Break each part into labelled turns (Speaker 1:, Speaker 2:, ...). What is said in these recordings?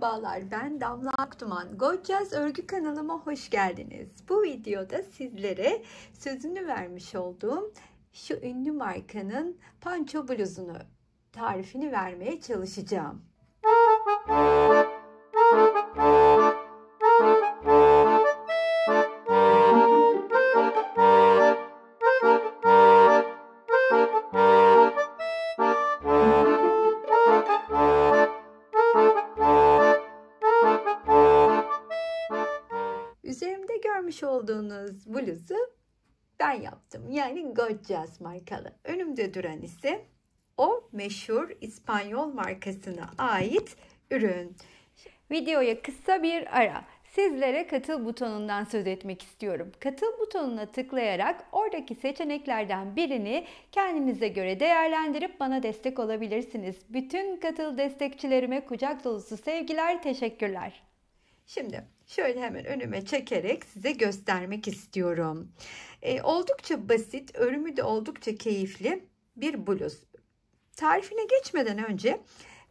Speaker 1: Merhabalar, ben Damla Akduman. Gorgeous Örgü kanalıma hoş geldiniz. Bu videoda sizlere sözünü vermiş olduğum şu ünlü markanın panço bluzunu tarifini vermeye çalışacağım. Üzerimde görmüş olduğunuz bluzu ben yaptım. Yani Gorgeous markalı. Önümde duran ise o meşhur İspanyol markasına ait ürün. Videoya kısa bir ara. Sizlere katıl butonundan söz etmek istiyorum. Katıl butonuna tıklayarak oradaki seçeneklerden birini kendinize göre değerlendirip bana destek olabilirsiniz. Bütün katıl destekçilerime kucak dolusu sevgiler, teşekkürler. Şimdi şöyle hemen önüme çekerek size göstermek istiyorum. Oldukça basit, örümü de oldukça keyifli bir bluz. Tarifine geçmeden önce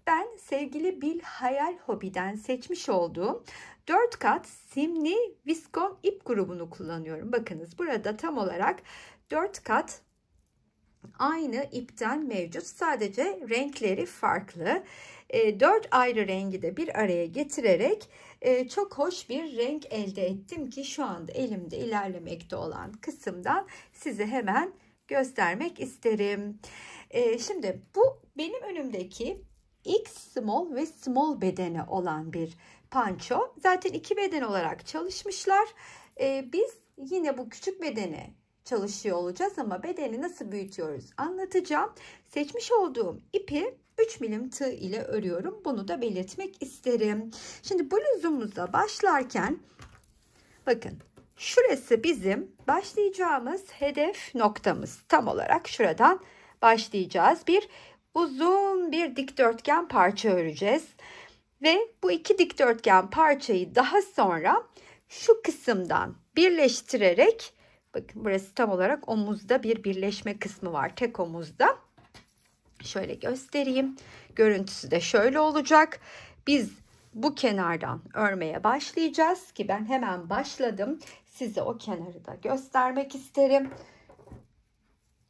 Speaker 1: ben sevgili Bil Hayal Hobby'den seçmiş olduğum 4 kat simli viskon ip grubunu kullanıyorum. Bakınız burada tam olarak 4 kat aynı ipten mevcut. Sadece renkleri farklı. 4 ayrı rengi de bir araya getirerek çok hoş bir renk elde ettim ki şu anda elimde ilerlemekte olan kısımdan size hemen göstermek isterim. Şimdi bu benim önümdeki X small ve small bedeni olan bir panço. Zaten 2 beden olarak çalışmışlar. Biz yine bu küçük bedeni çalışıyor olacağız ama bedeni nasıl büyütüyoruz anlatacağım. Seçmiş olduğum ipi 3 milim tığ ile örüyorum. Bunu da belirtmek isterim. Şimdi bluzumuza başlarken bakın şurası bizim başlayacağımız hedef noktamız. Tam olarak şuradan başlayacağız. Uzun bir dikdörtgen parça öreceğiz. Ve bu iki dikdörtgen parçayı daha sonra şu kısımdan birleştirerek, bakın burası tam olarak omuzda bir birleşme kısmı var. Tek omuzda. Şöyle göstereyim. Görüntüsü de şöyle olacak. Biz bu kenardan örmeye başlayacağız ki ben hemen başladım. Size o kenarı da göstermek isterim.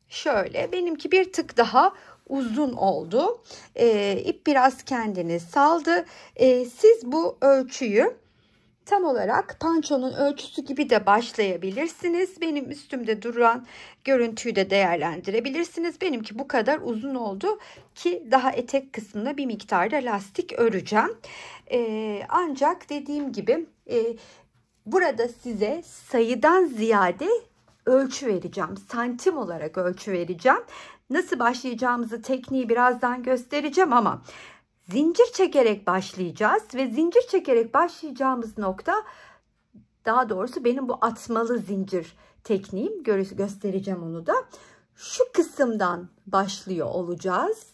Speaker 1: Şöyle benimki bir tık daha uzun oldu. İp biraz kendini saldı. Siz bu ölçüyü tam olarak pançonun ölçüsü gibi de başlayabilirsiniz. Benim üstümde duran görüntüyü de değerlendirebilirsiniz. Benimki bu kadar uzun oldu ki daha etek kısmına bir miktarda lastik öreceğim. Ancak dediğim gibi burada size sayıdan ziyade ölçü vereceğim. Santim olarak ölçü vereceğim. Nasıl başlayacağımızı, tekniği birazdan göstereceğim ama zincir çekerek başlayacağız ve zincir çekerek başlayacağımız nokta, daha doğrusu benim bu atmalı zincir tekniğim, göstereceğim onu da. Şu kısımdan başlıyor olacağız.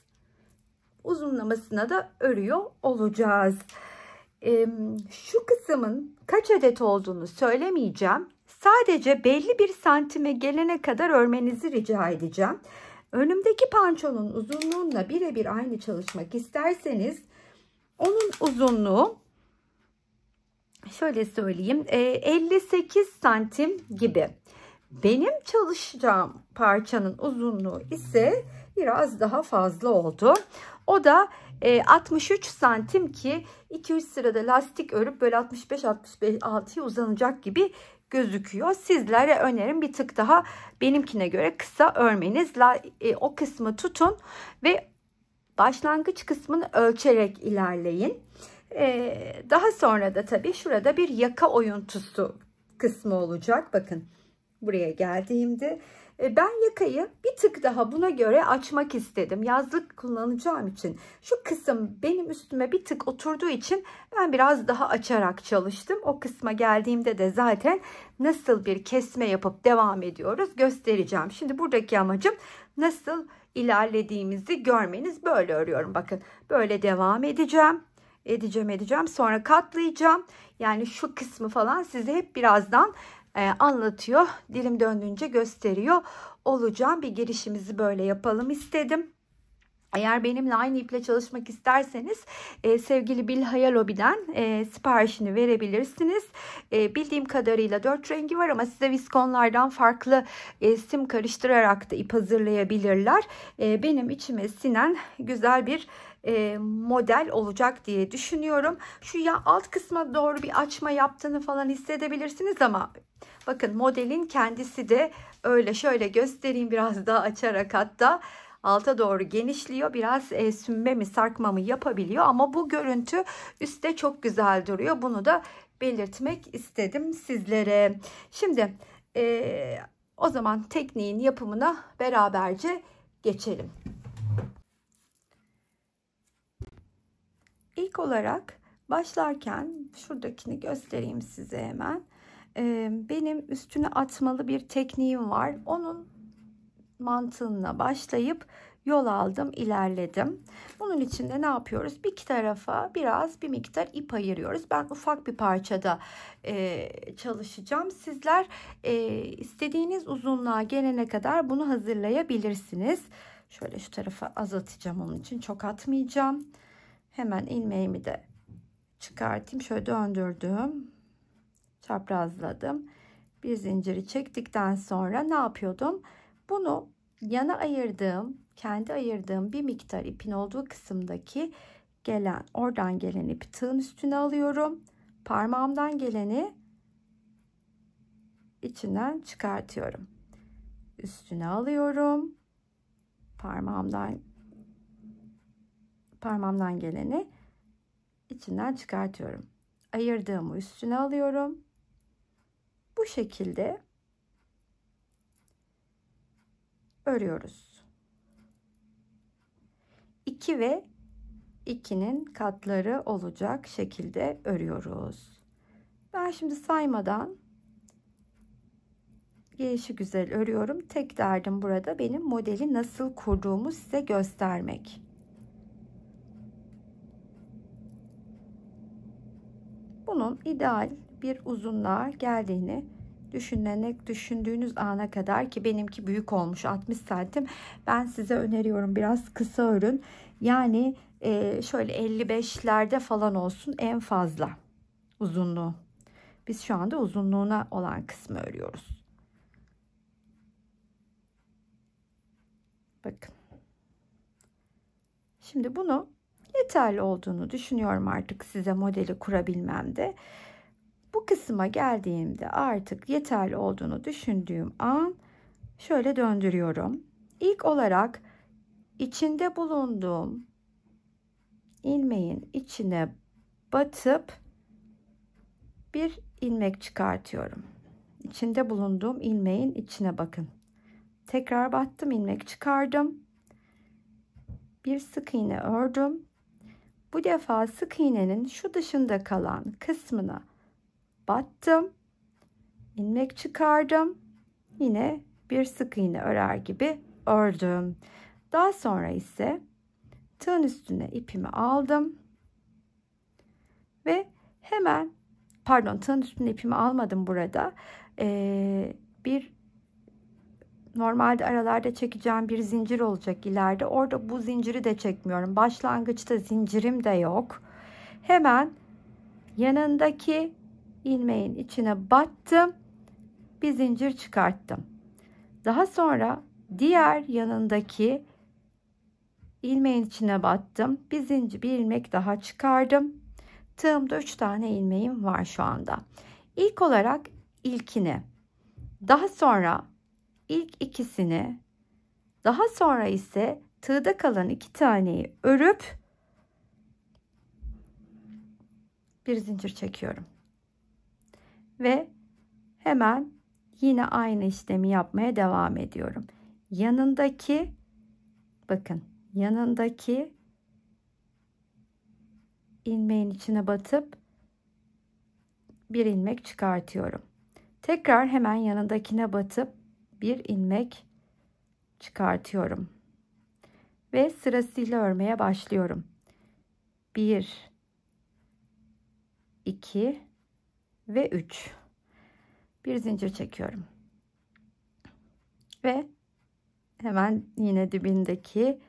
Speaker 1: Uzunlamasına da örüyor olacağız. Şu kısmın kaç adet olduğunu söylemeyeceğim. Sadece belli bir santime gelene kadar örmenizi rica edeceğim. Önümdeki pançonun uzunluğuyla birebir aynı çalışmak isterseniz onun uzunluğu şöyle söyleyeyim 58 santim gibi. Benim çalışacağım parçanın uzunluğu ise biraz daha fazla oldu. O da 63 santim ki 2-3 sırada lastik örüp böyle 65-66'ya uzanacak gibi gözüküyor. Sizlere önerim bir tık daha benimkine göre kısa örmeniz. O kısmı tutun ve başlangıç kısmını ölçerek ilerleyin. Daha sonra da tabii şurada bir yaka oyuntusu kısmı olacak. Bakın buraya geldiğimde ben yakayı bir tık daha buna göre açmak istedim. Yazlık kullanacağım için şu kısım benim üstüme bir tık oturduğu için ben biraz daha açarak çalıştım. O kısma geldiğimde de zaten nasıl bir kesme yapıp devam ediyoruz göstereceğim. Şimdi buradaki amacım nasıl ilerlediğimizi görmeniz. Böyle örüyorum. Bakın böyle devam edeceğim. Sonra katlayacağım. Yani şu kısmı falan size hep birazdan anlatıyor. Dilim döndüğünce gösteriyor olacağım. Bir girişimizi böyle yapalım istedim. Eğer benimle aynı iple çalışmak isterseniz sevgili Bilhaya Lobi'den siparişini verebilirsiniz. Bildiğim kadarıyla 4 rengi var ama size viskonlardan farklı sim karıştırarak da ip hazırlayabilirler. Benim içime sinen güzel bir model olacak diye düşünüyorum. Şu alt kısma doğru bir açma yaptığını falan hissedebilirsiniz ama bakın modelin kendisi de öyle, şöyle göstereyim biraz daha açarak, hatta alta doğru genişliyor. Biraz sünme mi sarkma mı yapabiliyor ama bu görüntü üstte çok güzel duruyor. Bunu da belirtmek istedim sizlere. Şimdi o zaman tekniğin yapımına beraberce geçelim. İlk olarak başlarken şuradakini göstereyim size hemen. Benim üstüne atmalı bir tekniğim var. Onun mantığına başlayıp yol aldım, ilerledim. Bunun için de ne yapıyoruz? Bir iki tarafa bir miktar ip ayırıyoruz. Ben ufak bir parçada çalışacağım. Sizler istediğiniz uzunluğa gelene kadar bunu hazırlayabilirsiniz. Şöyle şu tarafa az atacağım, onun için çok atmayacağım. Hemen ilmeğimi de çıkartayım. Şöyle döndürdüm. Çaprazladım. Bir zinciri çektikten sonra ne yapıyordum? Bunu yana ayırdığım, kendi ayırdığım bir miktar ipin olduğu kısımdaki oradan gelen ipi tığın üstüne alıyorum. Parmağımdan geleni içinden çıkartıyorum. Üstüne alıyorum. Parmağımdan geleni içinden çıkartıyorum. Ayırdığımı üstüne alıyorum. Bu şekilde örüyoruz. 2 ve 2'nin katları olacak şekilde örüyoruz. Ben şimdi saymadan gelişigüzel örüyorum. Tek derdim burada benim modeli nasıl kurduğumu size göstermek. Bunun ideal bir uzunluğa geldiğini düşündüğünüz ana kadar, ki benimki büyük olmuş 60 santim, ben size öneriyorum biraz kısa örün. Yani şöyle 55'lerde falan olsun en fazla uzunluğu. Biz şu anda uzunluğuna olan kısmı örüyoruz. Bakın. Şimdi bunu yeterli olduğunu düşünüyorum artık size modeli kurabilmemde. Bu kısma geldiğimde artık yeterli olduğunu düşündüğüm an şöyle döndürüyorum. İlk olarak içinde bulunduğum ilmeğin içine batıp bir ilmek çıkartıyorum. İçinde bulunduğum ilmeğin içine bakın. Tekrar battım, ilmek çıkardım. Bir sık iğne ördüm. Bu defa sık iğnenin şu dışında kalan kısmına battım. İlmek çıkardım. Yine bir sık iğne örer gibi ördüm. Daha sonra ise tığın üstüne ipimi aldım. Ve hemen tığın üstüne ipimi almadım burada. Normalde aralarda çekeceğim bir zincir olacak ileride. Orada bu zinciri de çekmiyorum. Başlangıçta zincirim de yok. Hemen yanındaki ilmeğin içine battım. Bir zincir çıkarttım. Daha sonra diğer yanındaki ilmeğin içine battım. Bir ilmek daha çıkardım. Tığımda 3 tane ilmeğim var şu anda. İlk olarak ilkini, daha sonra ilk ikisini, daha sonra ise tığda kalan 2 taneyi örüp bir zincir çekiyorum. Ve hemen yine aynı işlemi yapmaya devam ediyorum. Yanındaki ilmeğin içine batıp bir ilmek çıkartıyorum. Tekrar hemen yanındakine batıp bir ilmek çıkartıyorum. Ve sırasıyla örmeye başlıyorum. 1, 2 ve 3. Bir zincir çekiyorum. Ve hemen yine dibindeki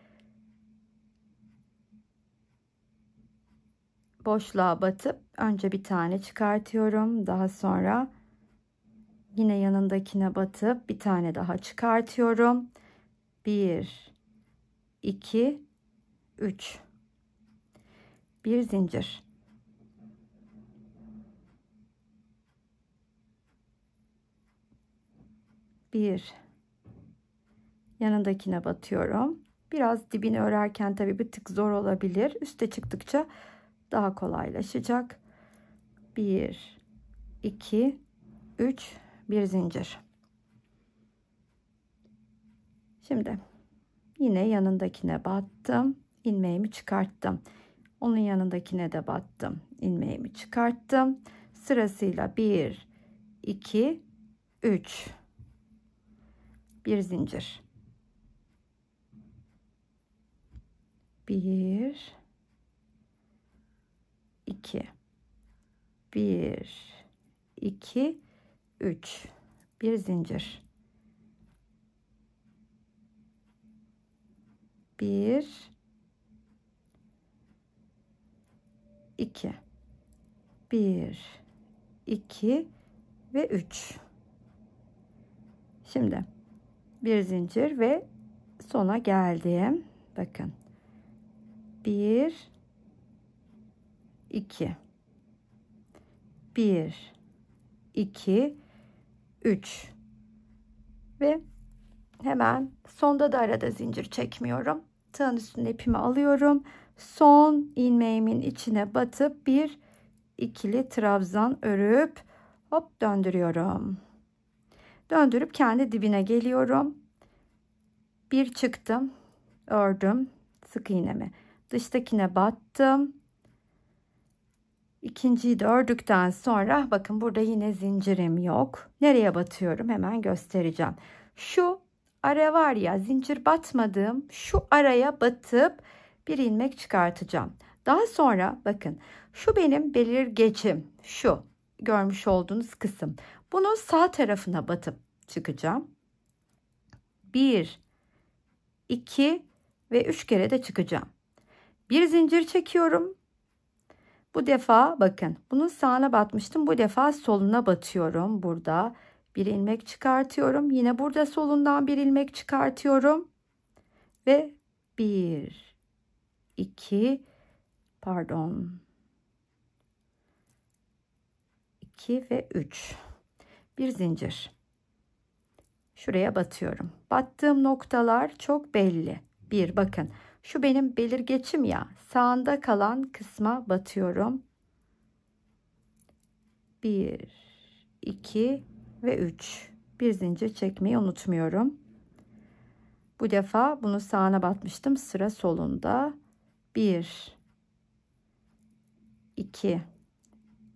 Speaker 1: boşluğa batıp önce bir tane çıkartıyorum. Daha sonra yine yanındakine batıp bir tane daha çıkartıyorum. 1 2 3 bir zincir. Bir, yanındakine batıyorum. Biraz dibini örerken tabii bir tık zor olabilir. Üste çıktıkça daha kolaylaşacak. 1 2 3 bir zincir. Şimdi yine yanındakine battım, ilmeğimi çıkarttım. Onun yanındakine de battım, ilmeğimi çıkarttım. Sırasıyla 1 2 3 bir zincir. 1 2 1 2 3 bir zincir. 1 2 1 2 ve 3. Şimdi bir zincir ve sona geldim. Bakın. 1 2 1 2 3 ve hemen sonda da arada zincir çekmiyorum. Tığın üstüne ipimi alıyorum. Son ilmeğimin içine batıp bir ikili trabzan örüp hop döndürüyorum. Döndürüp kendi dibine geliyorum. Bir çıktım, ördüm sık iğnemi. Dıştakine battım. İkinciyi de ördükten sonra bakın burada yine zincirim yok. Nereye batıyorum hemen göstereceğim. Şu ara var ya, zincir batmadığım şu araya batıp bir ilmek çıkartacağım. Daha sonra bakın şu benim belirgecim, şu görmüş olduğunuz kısım. Bunu sağ tarafına batıp çıkacağım. 1 2 ve 3 kere de çıkacağım. Bir zincir çekiyorum. Bu defa bakın bunun sağına batmıştım. Bu defa soluna batıyorum. Burada bir ilmek çıkartıyorum. Yine burada solundan bir ilmek çıkartıyorum. Ve 1 2 2 ve 3 bir zincir. Şuraya batıyorum. Battığım noktalar çok belli. Bir bakın. Şu benim belirgecim ya. Sağında kalan kısma batıyorum. 1 2 ve 3. Bir zincir çekmeyi unutmuyorum. Bu defa bunu sağına batmıştım. Sıra solunda. 1 2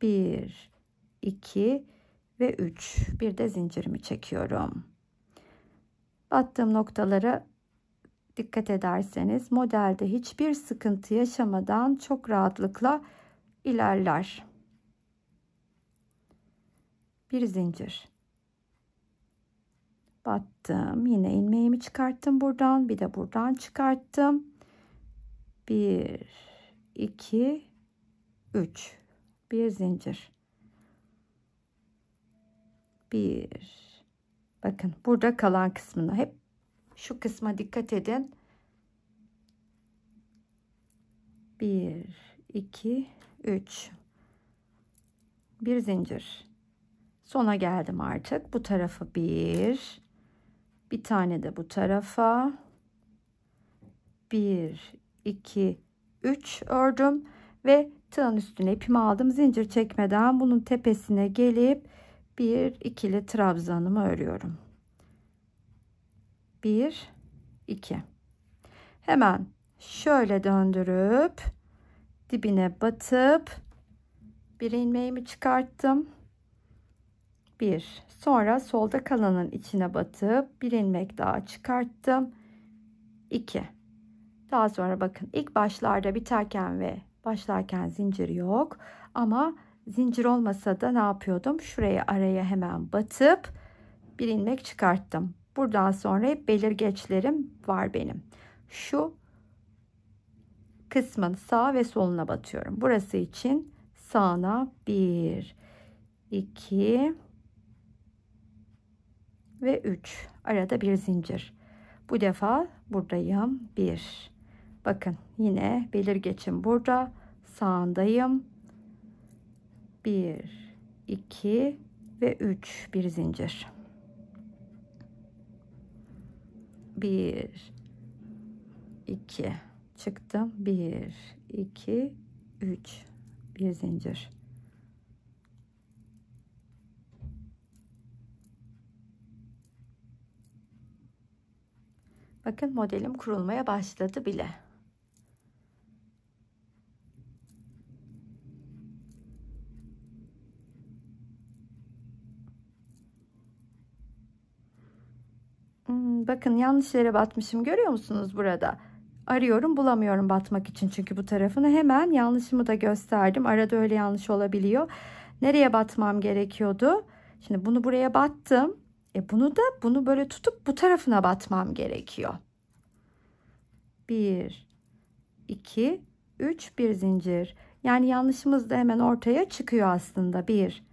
Speaker 1: 1 2 ve 3. Bir de zincirimi çekiyorum. Battığım noktalara dikkat ederseniz modelde hiçbir sıkıntı yaşamadan çok rahatlıkla ilerler. Bir zincir. Battım. Yine ilmeğimi çıkarttım buradan. Bir de buradan çıkarttım. 1 2 3 bir zincir. 1 bakın burada kalan kısmına hep şu kısma dikkat edin. 1 2 3 bir zincir. Sona geldim artık. Bu tarafı bir tane de bu tarafa 1 2 3 ördüm ve tığın üstüne ipimi aldım. Zincir çekmeden bunun tepesine gelip bir ikili trabzanımı örüyorum. 1 2 hemen şöyle döndürüp dibine batıp bir ilmeğimi çıkarttım. 1 sonra solda kalanın içine batıp bir ilmek daha çıkarttım. 2 daha sonra bakın ilk başlarda biterken ve başlarken zincir yok ama zincir olmasa da ne yapıyordum? Şuraya araya hemen batıp bir ilmek çıkarttım. Buradan sonra hep belirgeçlerim var benim. Şu kısmın sağ ve soluna batıyorum. Burası için sağına 1, 2 ve 3. Arada bir zincir. Bu defa buradayım. 1. Bakın yine belirgecim burada. Sağındayım. 1, 2 ve 3. Bir zincir. 1, 2. Çıktım. 1, 2, 3. Bir zincir. Bakın modelim kurulmaya başladı bile. Bakın yanlış yere batmışım, görüyor musunuz burada? Arıyorum, bulamıyorum batmak için, çünkü bu tarafını hemen yanlışımı da gösterdim. Arada öyle yanlış olabiliyor. Nereye batmam gerekiyordu? Şimdi bunu buraya battım. Bunu böyle tutup bu tarafına batmam gerekiyor. 1, 2, 3, bir zincir. Yani yanlışımız da hemen ortaya çıkıyor aslında. 1,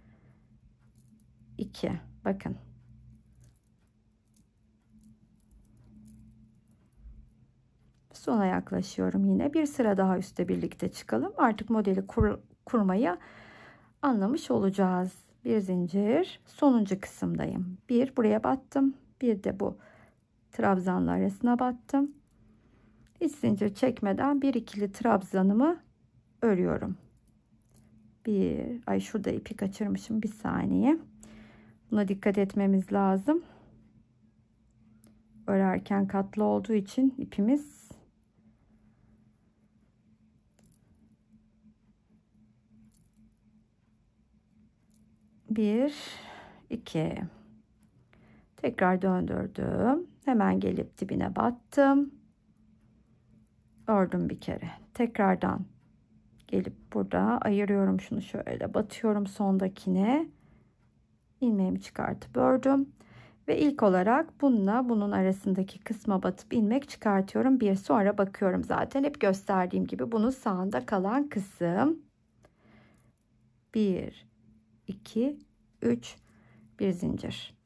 Speaker 1: 2. Bakın. Sona yaklaşıyorum yine. Bir sıra daha üstte birlikte çıkalım. Artık modeli kurmayı anlamış olacağız. Bir zincir. Sonuncu kısımdayım. Bir buraya battım. Bir de bu trabzanla arasına battım. Hiç zincir çekmeden bir ikili trabzanımı örüyorum. Şurada ipi kaçırmışım. Bir saniye. Buna dikkat etmemiz lazım. Örerken katlı olduğu için ipimiz bir, iki. Tekrar döndürdüm. Hemen gelip dibine battım. Ördüm bir kere. Tekrardan gelip burada ayırıyorum, şunu şöyle batıyorum sondakine. İlmeğimi çıkartıp ördüm. Ve ilk olarak bununla bunun arasındaki kısma batıp ilmek çıkartıyorum. Bir sonra bakıyorum, zaten hep gösterdiğim gibi bunun sağında kalan kısım. 1, 2, 3, bir zincir.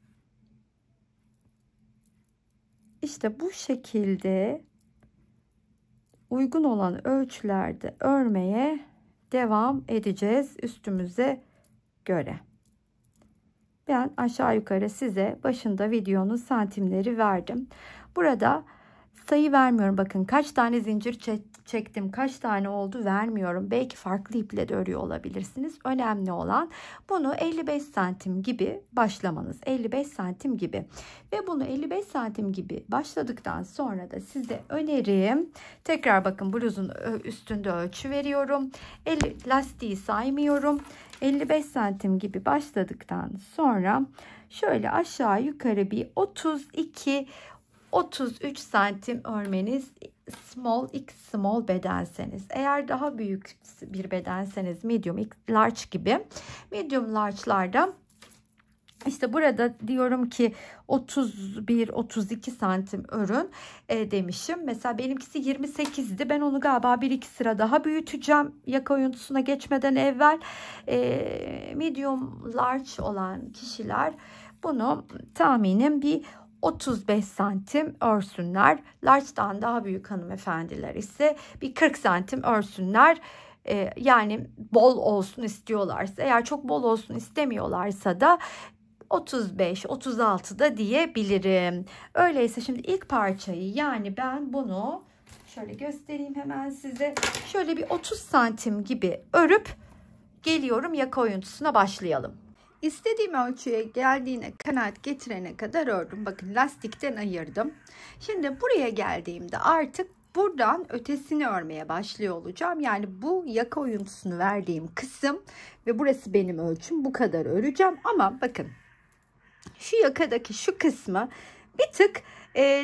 Speaker 1: İşte bu şekilde uygun olan ölçülerde örmeye devam edeceğiz üstümüze göre. Ben aşağı yukarı size başında videonun santimleri verdim. Burada sayı vermiyorum. Bakın kaç tane zincir çektim, kaç tane oldu vermiyorum. Belki farklı iple de örüyor olabilirsiniz. Önemli olan bunu 55 santim gibi başlamanız. 55 santim gibi. Ve bunu 55 santim gibi başladıktan sonra da size önerim. Tekrar bakın, bluzun üstünde ölçü veriyorum. Lastiği saymıyorum. 55 santim gibi başladıktan sonra şöyle aşağı yukarı bir 32-33 santim örmeniz X small bedenseniz. Eğer daha büyük bir bedenseniz medium large gibi. Medium large'larda işte burada diyorum ki 31-32 santim örün demişim. Mesela benimkisi 28'di. Ben onu galiba 1-2 sıra daha büyüteceğim. Yaka oyuntusuna geçmeden evvel. Medium large olan kişiler bunu tahminim bir 35 santim örsünler. Large'dan daha büyük hanımefendiler ise bir 40 santim örsünler. Yani bol olsun istiyorlarsa, eğer çok bol olsun istemiyorlarsa da 35-36 da diyebilirim. Öyleyse şimdi ilk parçayı, yani ben bunu şöyle göstereyim hemen size. Şöyle bir 30 santim gibi örüp geliyorum, yaka oyuntusuna başlayalım. İstediğim ölçüye geldiğine kanaat getirene kadar ördüm. Bakın lastikten ayırdım. Şimdi buraya geldiğimde artık buradan ötesini örmeye başlıyor olacağım. Yani bu yaka oyuntusunu verdiğim kısım ve burası benim ölçüm, bu kadar öreceğim. Ama bakın şu yakadaki şu kısmı bir tık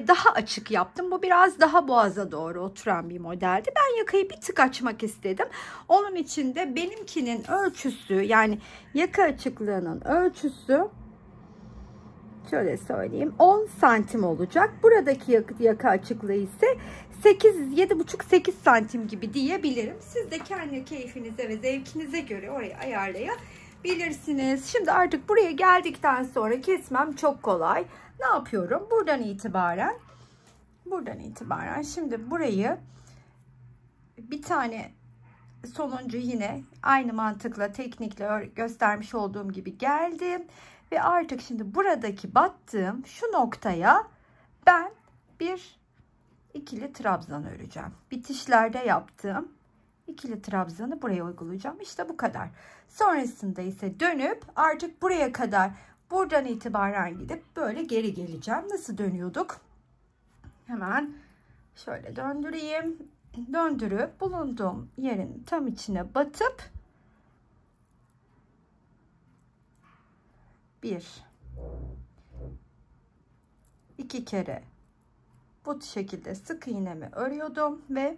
Speaker 1: daha açık yaptım. Bu biraz daha boğaza doğru oturan bir modeldi. Ben yakayı bir tık açmak istedim. Onun için de benimkinin ölçüsü, yani yaka açıklığının ölçüsü şöyle söyleyeyim, 10 santim olacak. Buradaki yaka açıklığı ise 7,5-8 santim gibi diyebilirim. Siz de kendi keyfinize ve zevkinize göre orayı ayarlayabilirsiniz. Şimdi artık buraya geldikten sonra kesmem çok kolay. Ne yapıyorum? Buradan itibaren şimdi burayı bir tane sonuncu yine aynı mantıkla, teknikle göstermiş olduğum gibi geldim. Ve artık şimdi buradaki battığım şu noktaya ben bir ikili trabzan öreceğim. Bitişlerde yaptığım ikili trabzanı buraya uygulayacağım. İşte bu kadar. Sonrasında ise dönüp artık buraya kadar buradan itibaren gidip böyle geri geleceğim. Nasıl dönüyorduk? Hemen şöyle döndüreyim. Döndürüp bulunduğum yerin tam içine batıp iki kere bu şekilde sık iğnemi örüyordum ve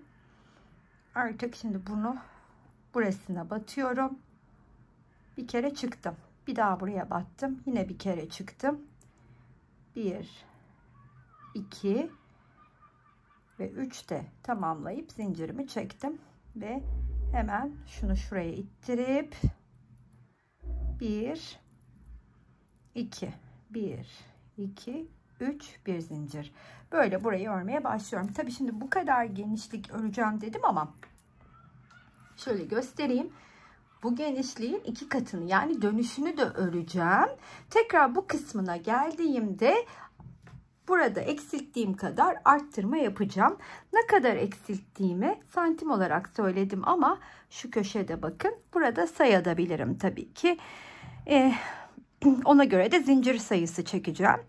Speaker 1: artık şimdi bunu burasına batıyorum. Bir kere çıktım. Bir daha buraya battım. Yine bir kere çıktım. 1, 2 ve 3 de tamamlayıp zincirimi çektim ve hemen şunu şuraya ittirip 1, 2, 3 bir zincir. Böyle burayı örmeye başlıyorum. Tabii şimdi bu kadar genişlik öreceğim dedim ama şöyle göstereyim. Bu genişliğin 2 katını, yani dönüşünü de öreceğim. Tekrar bu kısmına geldiğimde burada eksilttiğim kadar arttırma yapacağım. Ne kadar eksilttiğimi santim olarak söyledim ama şu köşede bakın. Burada sayabilirim tabii ki. Ona göre de zincir sayısı çekeceğim.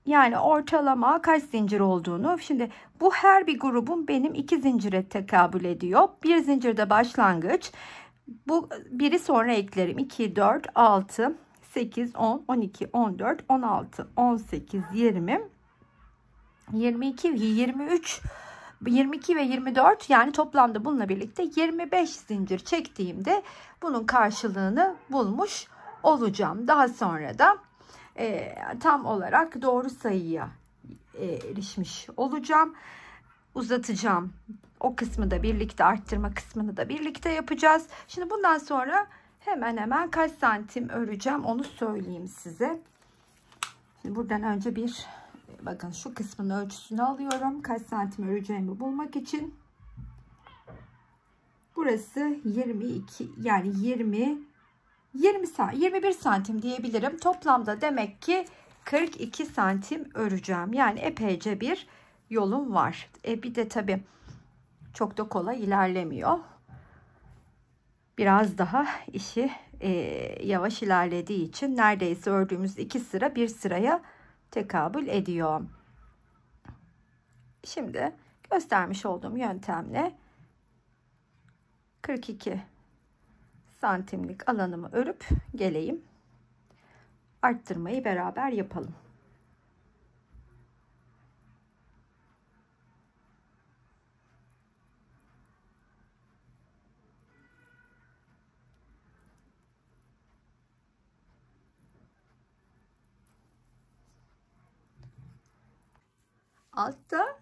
Speaker 1: Yani ortalama kaç zincir olduğunu. Şimdi bu her bir grubun benim 2 zincire tekabül ediyor. Bir zincirde başlangıç. Bu biri sonra eklerim. 2, 4, 6, 8, 10, 12, 14, 16, 18, 20, 22, 23, 22 ve 24, yani toplamda bununla birlikte 25 zincir çektiğimde bunun karşılığını bulmuş olacağım. Daha sonra da tam olarak doğru sayıya erişmiş olacağım. Uzatacağım. O kısmı da birlikte, arttırma kısmını da birlikte yapacağız. Şimdi bundan sonra hemen kaç santim öreceğim onu söyleyeyim size. Şimdi buradan önce bakın şu kısmın ölçüsünü alıyorum. Kaç santim öreceğimi bulmak için. Burası 22, yani 21 santim diyebilirim. Toplamda demek ki 42 santim öreceğim. Yani epeyce bir yolum var. Bir de tabii çok da kolay ilerlemiyor. Biraz daha işi yavaş ilerlediği için neredeyse ördüğümüz 2 sıra bir sıraya tekabül ediyor. Şimdi göstermiş olduğum yöntemle 42 santimlik alanımı örüp geleyim. Arttırmayı beraber yapalım. Altta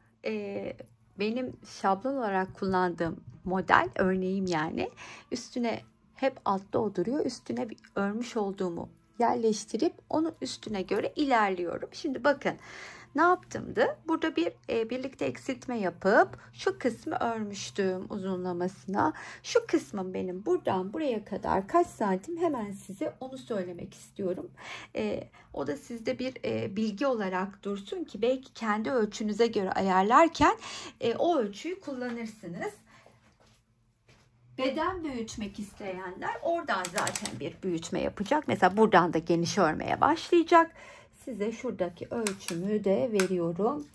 Speaker 1: benim şablon olarak kullandığım model örneğim, yani üstüne hep altta o duruyor. Üstüne bir örmüş olduğumu yerleştirip onun üstüne göre ilerliyorum. Şimdi bakın ne yaptımdı? Burada birlikte eksiltme yapıp şu kısmı örmüştüm uzunlamasına. Şu kısmım benim buradan buraya kadar kaç santim, hemen size onu söylemek istiyorum. O da sizde bir bilgi olarak dursun ki belki kendi ölçünüze göre ayarlarken o ölçüyü kullanırsınız. Beden büyütmek isteyenler oradan zaten bir büyütme yapacak. Mesela buradan da geniş örmeye başlayacak. Size şuradaki ölçümü de veriyorum.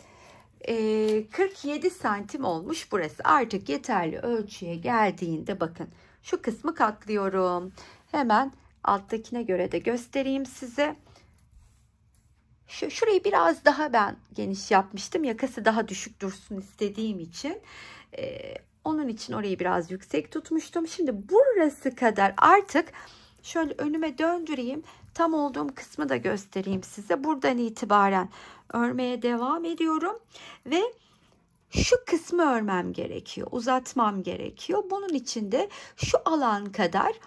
Speaker 1: 47 santim olmuş burası. Artık yeterli ölçüye geldiğinde bakın şu kısmı katlıyorum. Hemen alttakine göre de göstereyim size. Şurayı biraz daha ben geniş yapmıştım. Yakası daha düşük dursun istediğim için. Onun için orayı biraz yüksek tutmuştum. Şimdi burası kadar artık şöyle önüme döndüreyim. tam olduğum kısmı da göstereyim size. Buradan itibaren örmeye devam ediyorum ve şu kısmı örmem gerekiyor, uzatmam gerekiyor. Bunun için de şu alan kadar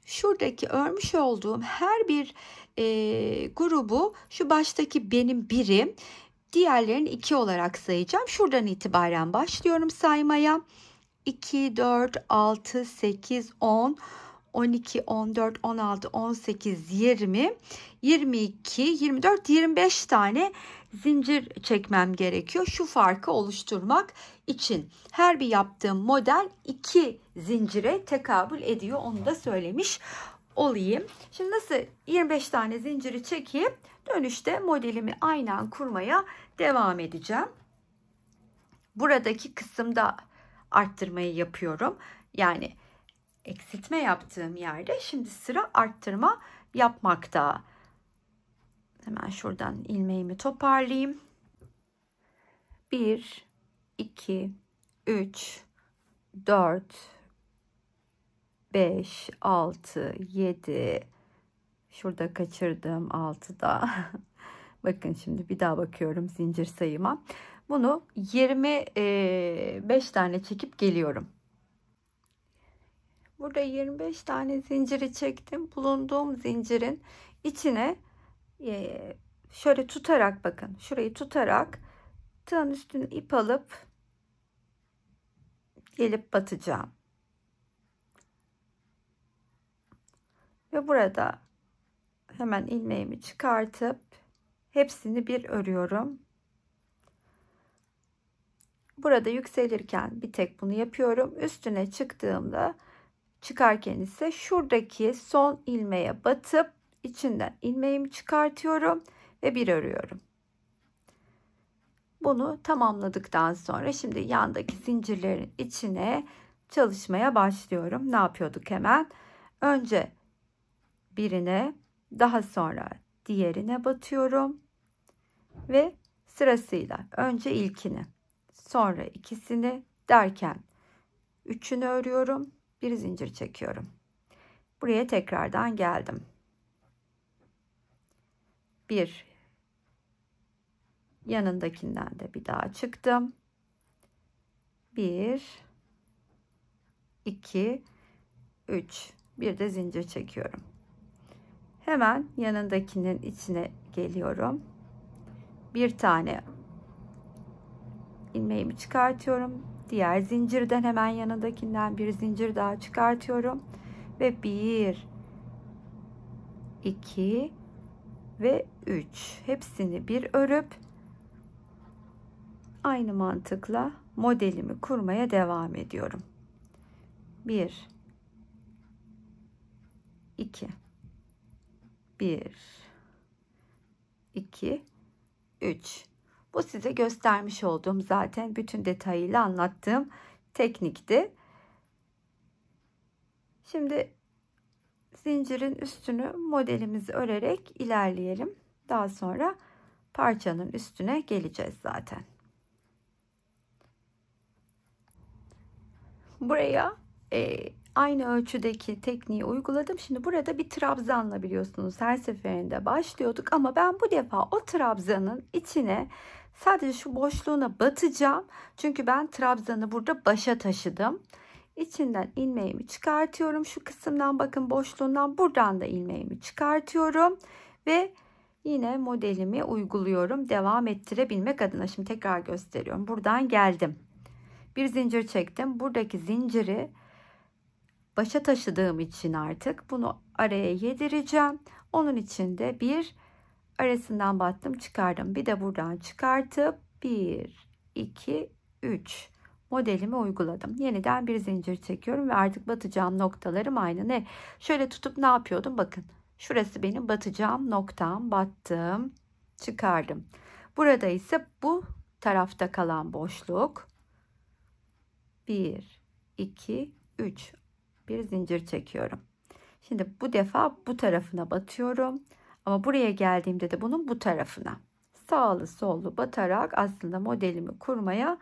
Speaker 1: şuradaki örmüş olduğum her bir grubu, şu baştaki benim birim, diğerlerini 2 olarak sayacağım. Şuradan itibaren başlıyorum saymaya. 2, 4, 6, 8, 10, 12, 14, 16, 18, 20, 22, 24, 25 tane zincir çekmem gerekiyor. Şu farkı oluşturmak için her bir yaptığım model 2 zincire tekabül ediyor. Onu da söylemiş olayım. Şimdi nasıl 25 tane zinciri çekip dönüşte modelimi aynen kurmaya devam edeceğim. Buradaki kısımda arttırmayı yapıyorum. Yani eksiltme yaptığım yerde şimdi sıra arttırma yapmakta. Hemen şuradan ilmeğimi toparlayayım. 1, 2, 3, 4, 5, 6, 7. Şurada kaçırdım 6'da. Bakın şimdi bir daha bakıyorum zincir sayıma. Bunu 25 tane çekip geliyorum. Burada 25 tane zinciri çektim. Bulunduğum zincirin içine şöyle tutarak, bakın şurayı tutarak tığın üstüne ip alıp gelip batacağım. Ve burada hemen ilmeğimi çıkartıp hepsini bir örüyorum. Burada yükselirken bir tek bunu yapıyorum. Üstüne çıktığımda, çıkarken ise şuradaki son ilmeğe batıp içinden ilmeğimi çıkartıyorum ve bir örüyorum. Bunu tamamladıktan sonra şimdi yandaki zincirlerin içine çalışmaya başlıyorum. Ne yapıyorduk hemen? Önce birine, daha sonra diğerine batıyorum ve sırasıyla önce ilkini, sonra ikisini derken üçünü örüyorum, bir zincir çekiyorum. Buraya tekrardan geldim. Bir, yanındakinden de bir daha çıktım. 1, 2, 3, bir de zincir çekiyorum. Hemen yanındakinin içine geliyorum. Bir tane ilmeğimi çıkartıyorum. Diğer zincirden hemen yanındakinden bir zincir daha çıkartıyorum ve 1, 2 ve 3 hepsini bir örüp aynı mantıkla modelimi kurmaya devam ediyorum. 1, 2, 1, 2, 3. Bu size göstermiş olduğum, zaten bütün detayıyla anlattığım teknikti. Şimdi zincirin üstünü modelimizi örerek ilerleyelim. Daha sonra parçanın üstüne geleceğiz zaten. Buraya aynı ölçüdeki tekniği uyguladım. Şimdi burada bir trabzanla, biliyorsunuz her seferinde başlıyorduk ama ben bu defa o trabzanın içine sadece şu boşluğuna batacağım. Çünkü ben trabzanı burada başa taşıdım. İçinden ilmeğimi çıkartıyorum. Şu kısımdan, bakın boşluğundan, buradan da ilmeğimi çıkartıyorum ve yine modelimi uyguluyorum devam ettirebilmek adına. Şimdi tekrar gösteriyorum. Buradan geldim. Bir zincir çektim. Buradaki zinciri başa taşıdığım için artık bunu araya yedireceğim. Onun için de bir arasından battım, çıkardım. Bir de buradan çıkartıp 1, 2, 3 modelimi uyguladım. Yeniden bir zincir çekiyorum ve artık batacağım noktalarım aynı. Ne? Şöyle tutup ne yapıyordum? Bakın. Şurası benim batacağım noktam. Battım. Çıkardım. Burada ise bu tarafta kalan boşluk. 1, 2, 3. Bir zincir çekiyorum. Şimdi bu defa bu tarafına batıyorum. Ama buraya geldiğimde de bunun bu tarafına sağlı sollu batarak aslında modelimi kurmaya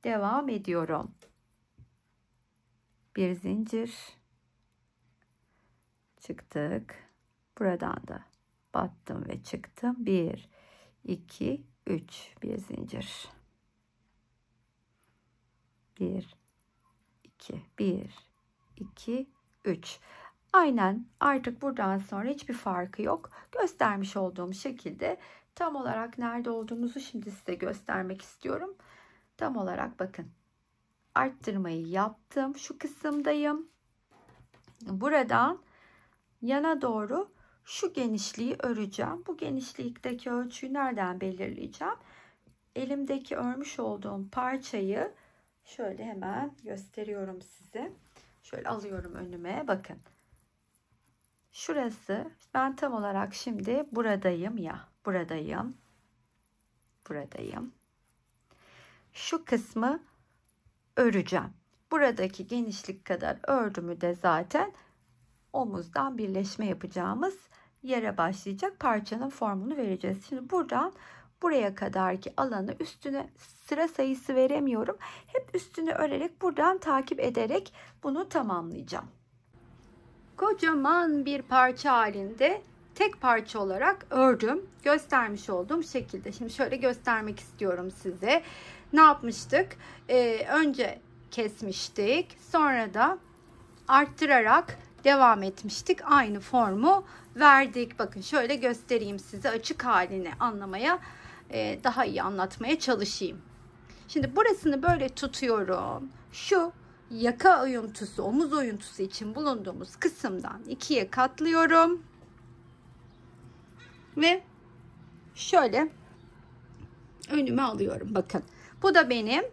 Speaker 1: devam ediyorum. Bir zincir çıktık. Buradan da battım ve çıktım. 1 2 3 bir zincir. 1 2 3. Aynen, artık buradan sonra hiçbir farkı yok. Göstermiş olduğum şekilde tam olarak nerede olduğumuzu şimdi size göstermek istiyorum. Tam olarak bakın. Arttırmayı yaptım. Şu kısımdayım. Buradan yana doğru şu genişliği öreceğim. Bu genişlikteki ölçüyü nereden belirleyeceğim? Elimdeki örmüş olduğum parçayı şöyle hemen gösteriyorum size. Şöyle alıyorum önüme. Bakın. Şurası, ben tam olarak şimdi buradayım ya. Buradayım. Şu kısmı öreceğim. Buradaki genişlik kadar ördüğümü de zaten omuzdan birleşme yapacağımız yere başlayacak parçanın formunu vereceğiz. Şimdi buradan buraya kadarki alanı, üstüne sıra sayısı veremiyorum. Hep üstünü örerek, buradan takip ederek bunu tamamlayacağım. Kocaman bir parça halinde tek parça olarak ördüm. Göstermiş olduğum şekilde. Şimdi şöyle göstermek istiyorum size. Ne yapmıştık? Önce kesmiştik. Sonra da arttırarak devam etmiştik. Aynı formu verdik. Bakın şöyle göstereyim size, açık halini anlamaya, daha iyi anlatmaya çalışayım. Şimdi burasını böyle tutuyorum. Şu yaka oyuntusu, omuz oyuntusu için bulunduğumuz kısımdan ikiye katlıyorum. Ve şöyle önüme alıyorum. Bakın. Bu da benim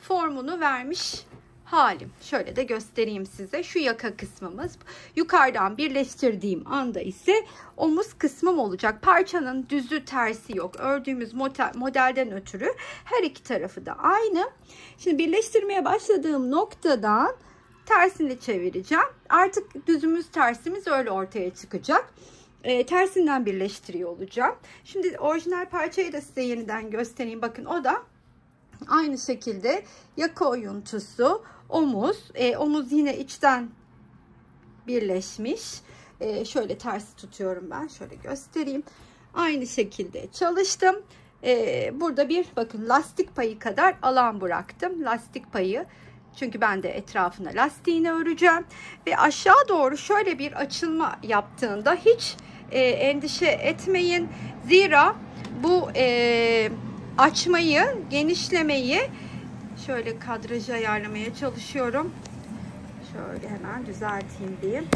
Speaker 1: formunu vermiş halim. Şöyle de göstereyim size. Şu yaka kısmımız. Yukarıdan birleştirdiğim anda ise omuz kısmım olacak. Parçanın düzü tersi yok. Ördüğümüz modelden ötürü her iki tarafı da aynı. Şimdi birleştirmeye başladığım noktadan tersini çevireceğim. Artık düzümüz tersimiz öyle ortaya çıkacak. Tersinden birleştiriyor olacağım. Şimdi orijinal parçayı da size yeniden göstereyim. Bakın, o da aynı şekilde yaka oyuntusu, omuz. Omuz yine içten birleşmiş. Şöyle tersi tutuyorum ben. Şöyle göstereyim. Aynı şekilde çalıştım. Burada bir bakın lastik payı kadar alan bıraktım. Lastik payı. Çünkü ben de etrafına lastiğini öreceğim. Ve aşağı doğru şöyle bir açılma yaptığında hiç endişe etmeyin. Zira bu açmayı, genişlemeyi, şöyle kadrajı ayarlamaya çalışıyorum. Şöyle hemen düzelteyim diyeyim.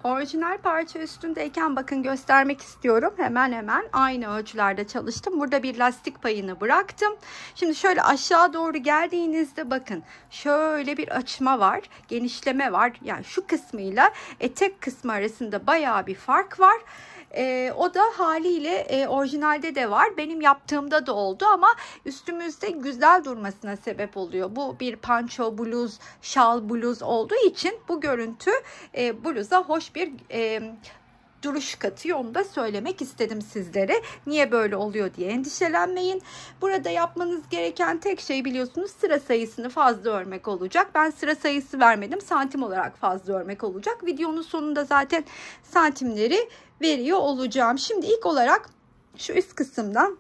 Speaker 1: Orijinal parça üstündeyken bakın göstermek istiyorum. Hemen aynı ölçülerde çalıştım. Burada bir lastik payını bıraktım. Şimdi şöyle aşağı doğru geldiğinizde bakın şöyle bir açma var. Genişleme var. Yani şu kısmıyla etek kısmı arasında bayağı bir fark var. O da haliyle orijinalde de var. Benim yaptığımda da oldu ama üstümüzde güzel durmasına sebep oluyor. Bu bir panço bluz, şal bluz olduğu için bu görüntü bluza hoş bir duruş katıyor. Onu da söylemek istedim sizlere. Niye böyle oluyor diye endişelenmeyin. Burada yapmanız gereken tek şey, biliyorsunuz, sıra sayısını fazla örmek olacak. Ben sıra sayısı vermedim. Santim olarak fazla örmek olacak. Videonun sonunda zaten santimleri veriyor olacağım. Şimdi ilk olarak şu üst kısımdan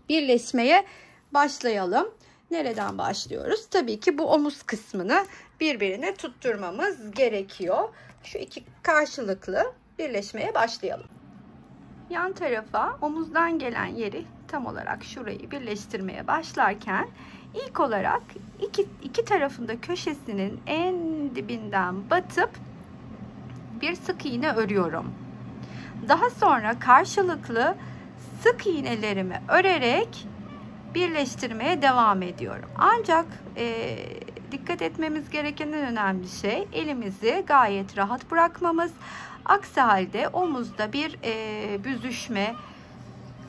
Speaker 1: birleşmeye başlayalım. Nereden başlıyoruz? Tabii ki bu omuz kısmını birbirine tutturmamız gerekiyor. Şu iki karşılıklı birleşmeye başlayalım. Yan tarafa omuzdan gelen yeri tam olarak şurayı birleştirmeye başlarken ilk olarak iki tarafında köşesinin en dibinden batıp bir sık iğne örüyorum. Daha sonra karşılıklı sık iğnelerimi örerek birleştirmeye devam ediyorum. Ancak dikkat etmemiz gereken en önemli şey, elimizi gayet rahat bırakmamız. Aksi halde omuzda bir büzüşme,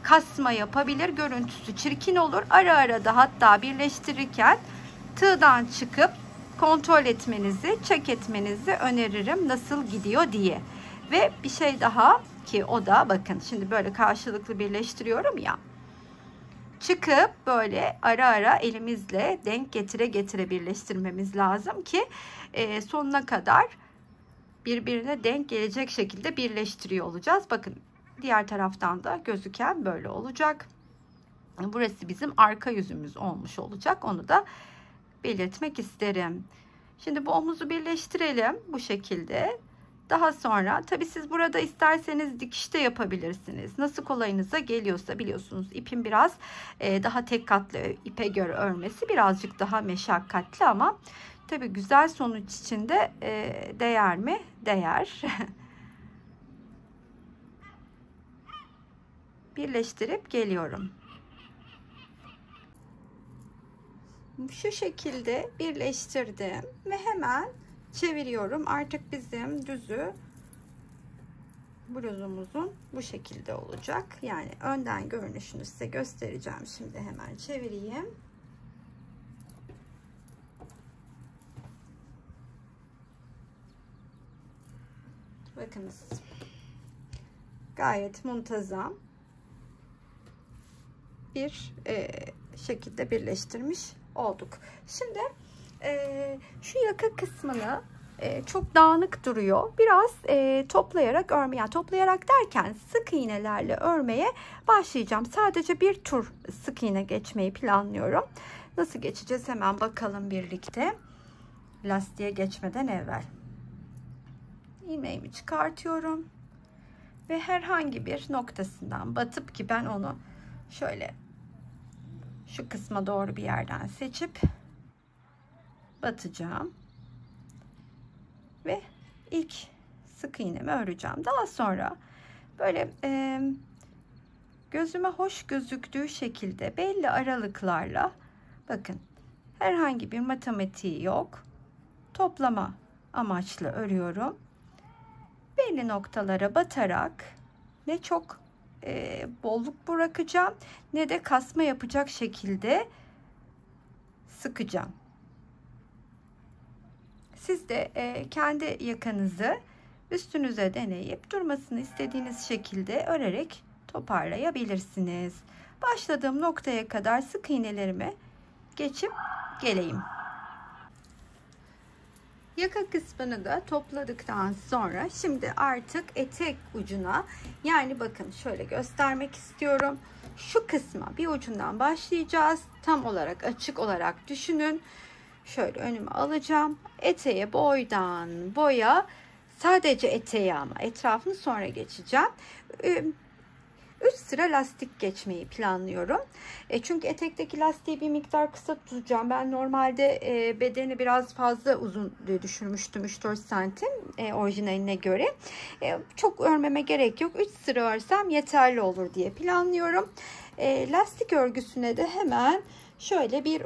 Speaker 1: kasma yapabilir. Görüntüsü çirkin olur. Ara ara da hatta birleştirirken tığdan çıkıp kontrol etmenizi, check etmenizi öneririm nasıl gidiyor diye. Ve bir şey daha ki o da bakın, şimdi böyle karşılıklı birleştiriyorum ya. Çıkıp böyle ara ara elimizle denk getire birleştirmemiz lazım ki sonuna kadar birbirine denk gelecek şekilde birleştiriyor olacağız. Bakın diğer taraftan da gözüken böyle olacak. Burası bizim arka yüzümüz olmuş olacak. Onu da belirtmek isterim. Şimdi bu omuzu birleştirelim bu şekilde. Daha sonra tabi siz burada isterseniz dikişte yapabilirsiniz. Nasıl kolayınıza geliyorsa, biliyorsunuz ipin biraz daha tek katlı ipe göre örmesi birazcık daha meşakkatli ama tabi güzel sonuç için de değer mi? Değer. Birleştirip geliyorum. Şu şekilde birleştirdim ve hemen çeviriyorum. Artık bizim düzü bluzumuzun bu şekilde olacak. Yani önden görünüşünü size göstereceğim. Şimdi hemen çevireyim. Bakınız. Gayet muntazam bir şekilde birleştirmiş olduk. Şimdi şu yaka kısmını çok dağınık duruyor. Biraz toplayarak örmeye, yani toplayarak derken sık iğnelerle örmeye başlayacağım. Sadece bir tur sık iğne geçmeyi planlıyorum. Nasıl geçeceğiz hemen bakalım birlikte. Lastiğe geçmeden evvel. İlmeğimi çıkartıyorum. Ve herhangi bir noktasından batıp, ki ben onu şöyle şu kısma doğru bir yerden seçip batacağım ve ilk sık iğnemi öreceğim. Daha sonra böyle gözüme hoş gözüktüğü şekilde belli aralıklarla, bakın herhangi bir matematiği yok, toplama amaçlı örüyorum. Belli noktalara batarak ne çok bolluk bırakacağım ne de kasma yapacak şekilde sıkacağım. Siz de kendi yakanızı üstünüze deneyip durmasını istediğiniz şekilde örerek toparlayabilirsiniz. Başladığım noktaya kadar sık iğnelerimi geçip geleyim. Yaka kısmını da topladıktan sonra şimdi artık etek ucuna, yani bakın şöyle göstermek istiyorum. Şu kısma bir ucundan başlayacağız. Tam olarak açık olarak düşünün. Şöyle önüme alacağım. Eteğe boydan boya, sadece eteğe ama etrafını sonra geçeceğim. 3 sıra lastik geçmeyi planlıyorum. Çünkü etekteki lastiği bir miktar kısa tutacağım. Ben normalde bedeni biraz fazla uzun düşürmüştüm. 3-4 santim orijinaline göre. Çok örmeme gerek yok. 3 sıra örsem yeterli olur diye planlıyorum. Lastik örgüsüne de hemen şöyle bir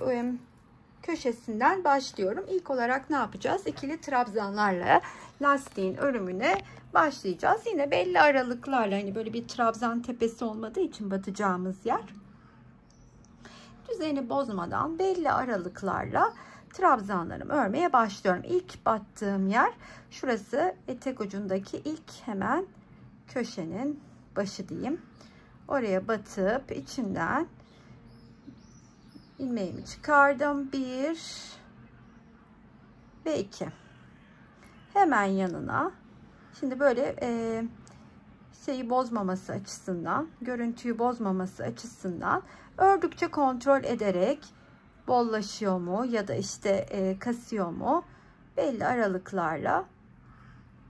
Speaker 1: köşesinden başlıyorum. İlk olarak ne yapacağız? İkili trabzanlarla lastiğin örümüne başlayacağız. Yine belli aralıklarla, hani böyle bir trabzan tepesi olmadığı için batacağımız yer, düzeni bozmadan belli aralıklarla trabzanlarımı örmeye başlıyorum. İlk battığım yer şurası, etek ucundaki ilk hemen köşenin başı diyeyim. Oraya batıp içinden ilmeğimi çıkardım. 1 ve 2. Hemen yanına, şimdi böyle şeyi bozmaması açısından, görüntüyü bozmaması açısından ördükçe kontrol ederek bollaşıyor mu ya da işte kasıyor mu, belli aralıklarla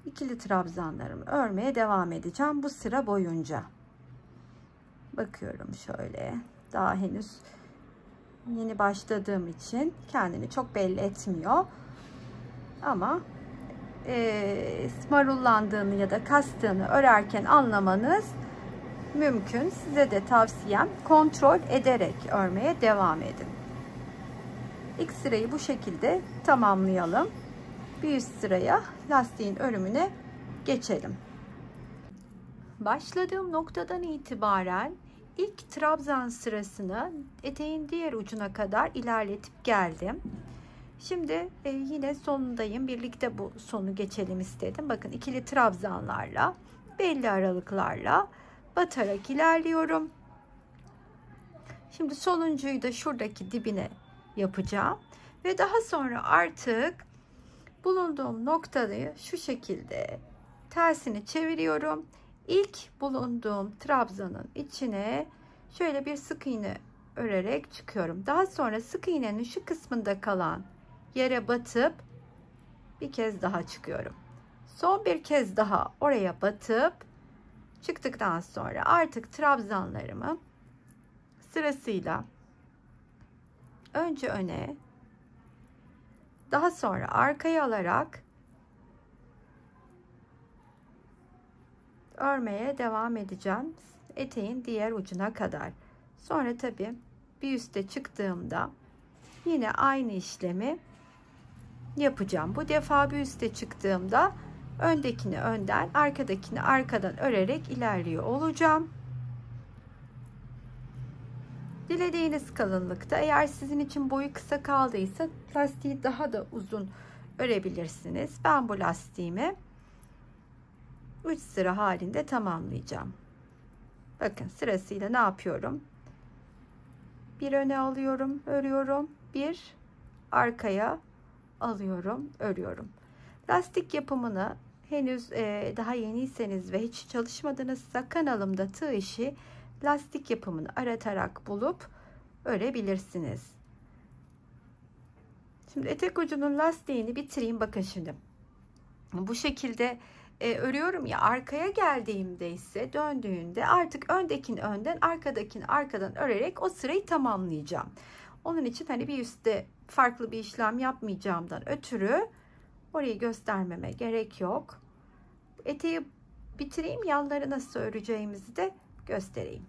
Speaker 1: ikili trabzanlarımı örmeye devam edeceğim bu sıra boyunca. Bakıyorum şöyle, daha henüz yeni başladığım için kendini çok belli etmiyor ama marullandığını ya da kastığını örerken anlamanız mümkün. Size de tavsiyem kontrol ederek örmeye devam edin. İlk sırayı bu şekilde tamamlayalım. Bir üst sıraya, lastiğin örümüne geçelim. Başladığım noktadan itibaren ilk trabzan sırasını eteğin diğer ucuna kadar ilerletip geldim. Şimdi yine sonundayım. Birlikte bu sonu geçelim istedim. Bakın ikili trabzanlarla belli aralıklarla batarak ilerliyorum. Şimdi sonuncuyu da şuradaki dibine yapacağım. Ve daha sonra artık bulunduğum noktayı şu şekilde tersini çeviriyorum. İlk bulunduğum trabzanın içine şöyle bir sık iğne örerek çıkıyorum. Daha sonra sık iğnenin şu kısmında kalan yere batıp bir kez daha çıkıyorum. Son bir kez daha oraya batıp çıktıktan sonra artık trabzanlarımı sırasıyla önce öne, daha sonra arkaya alarak örmeye devam edeceğim eteğin diğer ucuna kadar. Sonra tabii bir üste çıktığımda yine aynı işlemi yapacağım. Bu defa bir üste çıktığımda öndekini önden, arkadakini arkadan örerek ilerliyor olacağım. Dilediğiniz kalınlıkta, eğer sizin için boyu kısa kaldıysa lastiği daha da uzun örebilirsiniz. Ben bu lastiğimi 3 sıra halinde tamamlayacağım. Bakın sırasıyla ne yapıyorum? Bir öne alıyorum, örüyorum. Bir arkaya alıyorum, örüyorum. Lastik yapımını henüz daha yeniyseniz ve hiç çalışmadınızsa kanalımda tığ işi lastik yapımını aratarak bulup örebilirsiniz. Şimdi etek ucunun lastiğini bitireyim. Bakın şimdi bu şekilde örüyorum ya, arkaya geldiğimde ise döndüğünde artık öndekini önden, arkadakini arkadan örerek o sırayı tamamlayacağım. Onun için hani bir üstte farklı bir işlem yapmayacağımdan ötürü orayı göstermeme gerek yok. Eteği bitireyim, yanları nasıl öreceğimizi de göstereyim.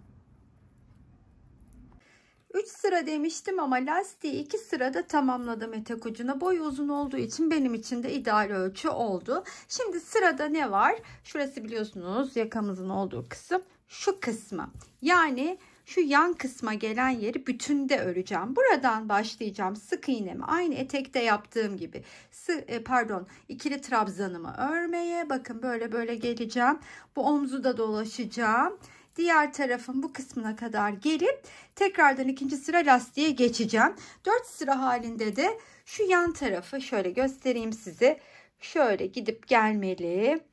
Speaker 1: 3 sıra demiştim ama lastiği 2 sırada tamamladım etek ucuna. Boy uzun olduğu için benim için de ideal ölçü oldu. Şimdi sırada ne var? Şurası biliyorsunuz yakamızın olduğu kısım. Şu kısmı, yani şu yan kısma gelen yeri bütünde öreceğim. Buradan başlayacağım sık iğnemi aynı etekte yaptığım gibi. İkili trabzanımı örmeye. Bakın böyle geleceğim. Bu omzu da dolaşacağım. Diğer tarafın bu kısmına kadar gelip tekrardan ikinci sıra lastiğe geçeceğim. 4 sıra halinde de şu yan tarafı şöyle göstereyim size. Şöyle gidip gelmeli.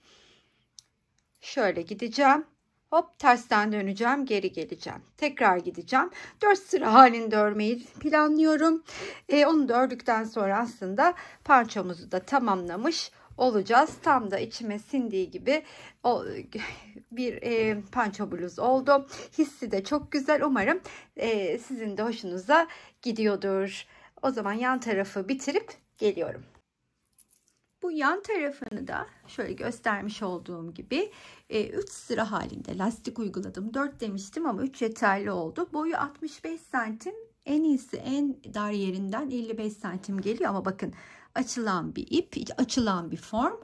Speaker 1: Şöyle gideceğim. Hop, tersten döneceğim, geri geleceğim. Tekrar gideceğim. 4 sıra halinde örmeyi planlıyorum. Onu da ördükten sonra aslında parçamızı da tamamlamış olacağız. Tam da içime sindiği gibi bir panço bluz oldu. Hissi de çok güzel. Umarım sizin de hoşunuza gidiyordur. O zaman yan tarafı bitirip geliyorum. Bu yan tarafını da şöyle göstermiş olduğum gibi 3 sıra halinde lastik uyguladım. 4 demiştim ama 3 yeterli oldu. Boyu 65 santim. En iyisi en dar yerinden 55 santim geliyor ama bakın açılan bir ip, açılan bir form.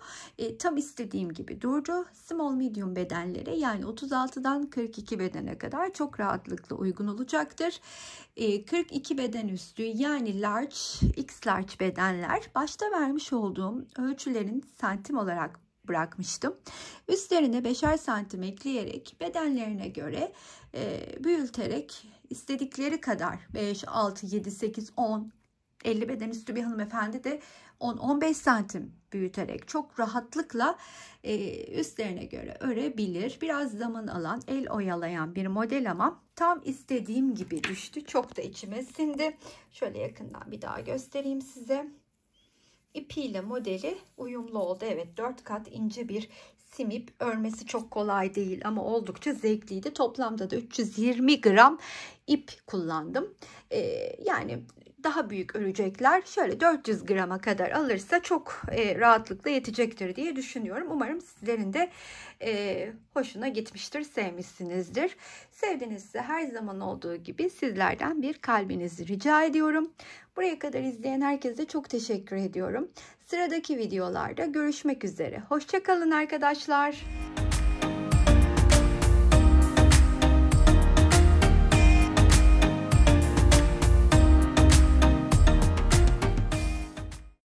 Speaker 1: Tam istediğim gibi durdu. Small medium bedenlere, yani 36'dan 42 bedene kadar çok rahatlıkla uygun olacaktır. 42 beden üstü, yani large, x large bedenler başta vermiş olduğum ölçülerin santim olarak bırakmıştım. Üstlerine 5'er santim ekleyerek bedenlerine göre büyüterek istedikleri kadar 5, 6, 7, 8, 10, 50 beden üstü bir hanımefendi de 10-15 santim büyüterek çok rahatlıkla üstlerine göre örebilir. Biraz zaman alan, el oyalayan bir model ama tam istediğim gibi düştü. Çok da içime sindi. Şöyle yakından bir daha göstereyim size. İpiyle modeli uyumlu oldu. Evet, 4 kat ince bir simip, örmesi çok kolay değil ama oldukça zevkliydi. Toplamda da 320 gram ip kullandım. Yani daha büyük örecekler şöyle 400 grama kadar alırsa çok rahatlıkla yetecektir diye düşünüyorum. Umarım sizlerin de hoşuna gitmiştir, sevmişsinizdir. Sevdiğinizde her zaman olduğu gibi sizlerden bir kalbinizi rica ediyorum. Buraya kadar izleyen herkese çok teşekkür ediyorum. Sıradaki videolarda görüşmek üzere. Hoşça kalın arkadaşlar.